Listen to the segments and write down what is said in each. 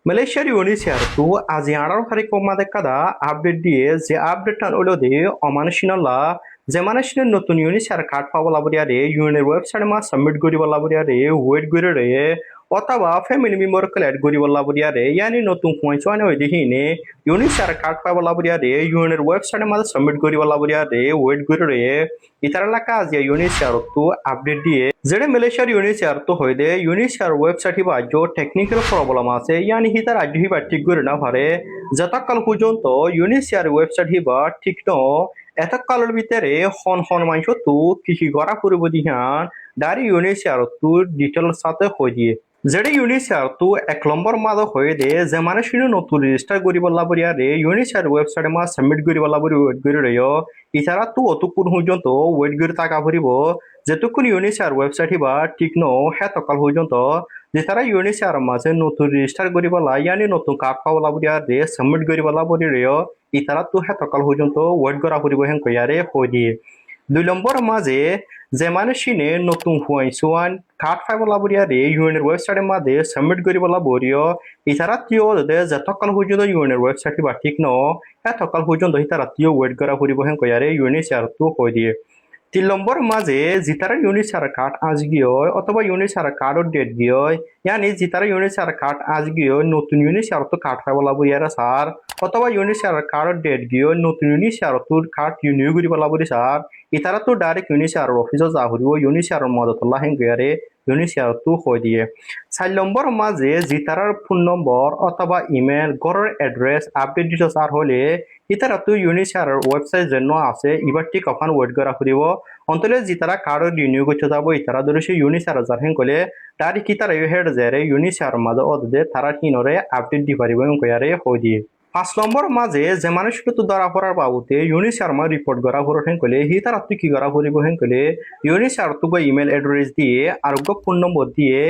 Malaysia Indonesia tu aziarar hari komade kada update দিয়ে যে আপডেটটা হলো দে অমানুষিনলা যে মানুষের নতুন ইউনিসার কার্ড পাবো লাবরিয়া রে ইউনের ওয়েবসাইটে মা সাবমিট করিব লাবরিয়া রে ওয়েট করে রে অথবা ফ্যামিলি মেম্বার কে অ্যাড করিব লাবরিয়া রে ইয়ানি নতুন পয়েন্ট হই দেহিনে ইউনিসার কার্ড পাবো লাবরিয়া রে ইউনের ওয়েবসাইটে মা সাবমিট করিব লাবরিয়া রে ওয়েট করে রে ইতারা লাকা আজিয়া ইউনিসার তো আপডেট দিয়ে যেটা মালয়েশিয়ার ইউনিসার তো হই দে ইউনিসার ওয়েবসাইট হিবা যে টেকনিক্যাল প্রবলেম আছে ইয়ানি হিতা রাজ্য হিবা ঠিক করে না পারে যতকাল পর্যন্ত ইউনিসার ওয়েবসাইট হিবা ঠিক ন এতকালের ভিতরে হন হন মাংস তো কৃষি করা পূর্ব দিহান ডারি ইউনিসার তো ডিটেল সাথে হয়ে দিয়ে যেটা ইউনিসার তো এক নম্বর মাদ হয়ে দে যে মানে শুনে নতুন রেজিস্টার করিব লাবরিয়া রে ইউনিসার ওয়েবসাইটে মা সাবমিট করিব লাবরি ওয়েট করে রে ইতারা তো অতক্ষণ পর্যন্ত ওয়েট করে টাকা ভরিব যেতক্ষণ ইউনিসার ওয়েবসাইট হিবা ঠিক ন হেতকাল পর্যন্ত যে তারা ইউনিসার মাঝে নতুন রেজিস্টার করিব ইয়ানি নতুন কার্ড পাব লাবরিয়া রে সাবমিট করিব লাবরি রে ইতারা তো হেতকাল পর্যন্ত ওয়েট করা পরিব হেন কইয়ারে হই দিয়ে 2 নম্বর মাঝে যে মানুষিনে নতুন হুয়াইছুয়ান কার্ড পাইব লাবরিয়া রে ইউএনের ওয়েবসাইটের মাঝে সাবমিট করিব লাবরিয় ইতারা তিও দে যতকাল পর্যন্ত ইউএনের ওয়েবসাইট বা ঠিক ন এতকাল পর্যন্ত ইতারা তিও ওয়েট করা পরিব হেন কইয়ারে ইউনিসার তো হই দিয়ে 3 নম্বর মাঝে জিতারা ইউনিসার কার্ড আজ গিয়ে অথবা ইউনিসার কার্ডের ডেট গিয়ে ইয়ানি জিতারা ইউনিসার কার্ড আজ গিয়ে নতুন ইউনিসার তো কার্ড পাইব লাবরিয়া স্যার অথবা ইউনিসার কার্ডের ডেট গিয়ে নতুন ইউনিসার তোর কার্ড রিনিউ করিব লাবরি স্যার ইতারা তো ডাইরেক্ট ইউনিসার অফিসে যা হরিব ইউনিসার মদতলা হেন গিয়ারে ইউনিসার তো হই দিয়ে 4 নম্বর মাঝে জিতারার ফোন নম্বর অথবা ইমেল ঘরের অ্যাড্রেস আপডেট দিতে স্যার হলে ইতারা তো ইউনিসার ওয়েবসাইট জন্য আছে এবার ঠিক অফান ওয়েট করা করিব অন্তলে জিতারা কার্ড রিনিউ করতে যাব ইতারা ধরে সেই ইউনিসার যার হেন কলে তারিখ ইতারা হেড যায় ইউনিসার মাঝে অদে তারা কিনরে আপডেট দি পারিব কয়ারে হই দিয়ে 5 নম্বর মাঝে যে মানুষ তো ধরা পড়ার বাবুতে ইউনিসার মা রিপোর্ট করা হলো হেন কলে হি তারা তুই কি করা করিব হেন কলে ইউনিসার তো ইমেল অ্যাড্রেস দিয়ে আর ফোন নম্বর দিয়ে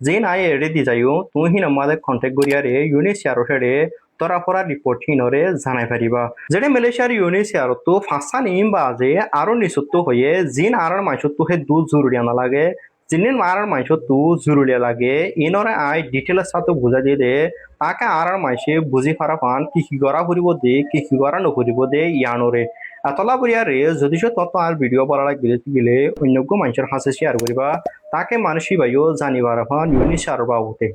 যে নাই এড়ে দি যাইও তুমি হি আমাদের কন্ট্যাক্ট করিয়ারে ইউনিসার হেডে ধরা পড়া রিপোর্ট হিনরে জানাই পারিবা যেটা মালয়েশিয়ার ইউনিসার তো ফাঁসা নিম বাজে আরো নিষত্ব হয়ে জিন আর মাইসত তো হে দু জরুরি আনা লাগে জিনের মারার মাইসত তো জরুরি লাগে ইনরে আই ডিটেলের সাথে বুঝা দিয়ে দে তাকে আর মাইসে বুঝি পারা পান কি কি করা করিব দে কি কি করা নকরিব দে ইয়ানরে এতলা বরিয়ারে যদি সে তত আর ভিডিও পড়া লাগলে গেলে অন্যজ্ঞ মানুষের হাসে শেয়ার করিবা তাকে মানুষই বাইও জানিবার হন ইউনিসার বাবুতে